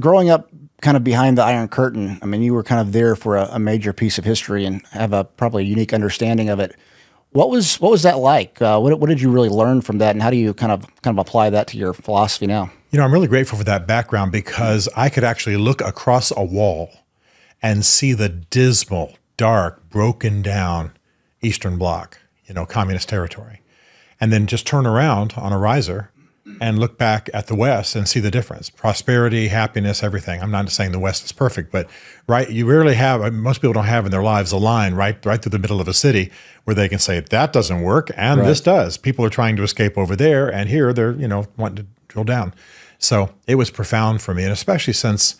Growing up kind of behind the Iron Curtain, I mean, you were kind of there for a major piece of history and have a probably unique understanding of it. What was that like? What did you really learn from that, and how do you kind of apply that to your philosophy now? I'm really grateful for that background because I could actually look across a wall and see the dismal, dark, broken down Eastern Bloc, communist territory, and then just turn around on a riser and look back at the West and see the difference. Prosperity, happiness, everything. I'm not saying the West is perfect, but you rarely have, most people don't have in their lives a line right through the middle of a city where they can say, that doesn't work and this does. People are trying to escape over there, and here they're, wanting to drill down. So it was profound for me, and especially since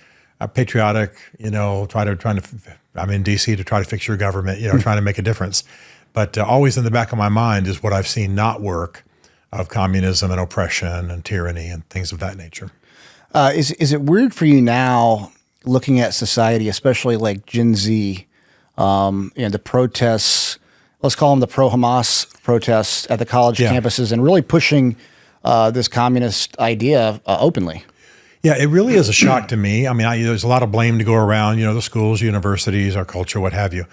patriotic, I'm in DC to try to fix your government, trying to make a difference. But always in the back of my mind is what I've seen not work of communism and oppression and tyranny and things of that nature. Is it weird for you now looking at society, especially like Gen Z, the protests, let's call them the pro-Hamas protests at the college campuses, and really pushing this communist idea openly? Yeah, it really is a shock to me. I mean, there's a lot of blame to go around, the schools, universities, our culture, what have you.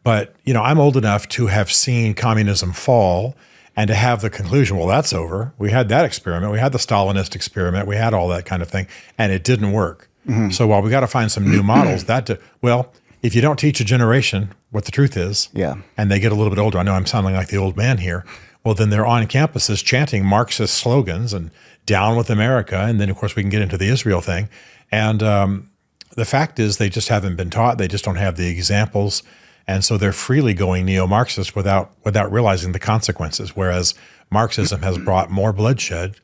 But, I'm old enough to have seen communism fall and to have the conclusion, well, that's over. We had that experiment. We had the Stalinist experiment. We had all that kind of thing, and it didn't work. So while we got to find some new models, if you don't teach a generation what the truth is, and they get a little bit older, I know I'm sounding like the old man here, well, then they're on campuses chanting Marxist slogans and down with America. And then, of course, we can get into the Israel thing. And the fact is they just haven't been taught. They just don't have the examples. And so they're freely going neo-Marxist without realizing the consequences, whereas Marxism has brought more bloodshed,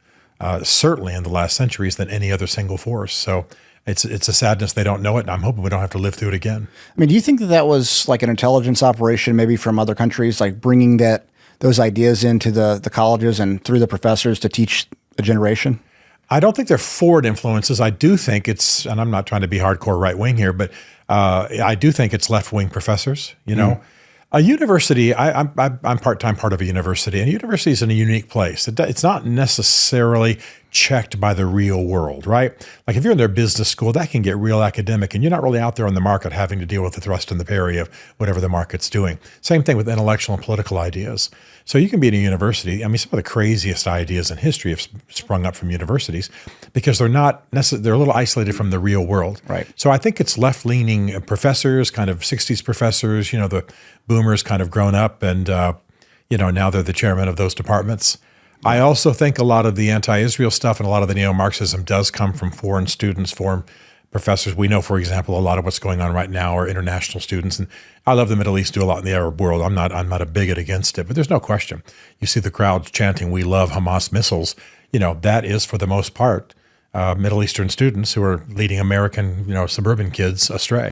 certainly in the last centuries, than any other single force. So it's a sadness they don't know it, and I'm hoping we don't have to live through it again. I mean, do you think that was like an intelligence operation maybe from other countries, like bringing those ideas into the colleges and through the professors to teach a generation? I don't think they're forward influences. I do think it's, and I'm not trying to be hardcore right-wing here, but I do think it's left-wing professors, A university, I'm part-time part of a university, and a university is in a unique place. It's not necessarily checked by the real world, right? Like if you're in their business school, that can get real academic, and you're not really out there on the market having to deal with the thrust and the parry of whatever the market's doing. Same thing with intellectual and political ideas. So you can be in a university. I mean, some of the craziest ideas in history have sprung up from universities because they're not necessarily, they're a little isolated from the real world. Right. So I think it's left-leaning professors, kind of 60s professors, the boomers kind of grown up and, now they're the chairman of those departments. I also think a lot of the anti-Israel stuff and a lot of the neo-Marxism does come from foreign students, foreign professors. We know, for example, a lot of what's going on right now are international students. And I love the Middle East, do a lot in the Arab world. I'm not a bigot against it, but there's no question. You see the crowds chanting, "We love Hamas missiles." That is for the most part Middle Eastern students who are leading American, suburban kids astray.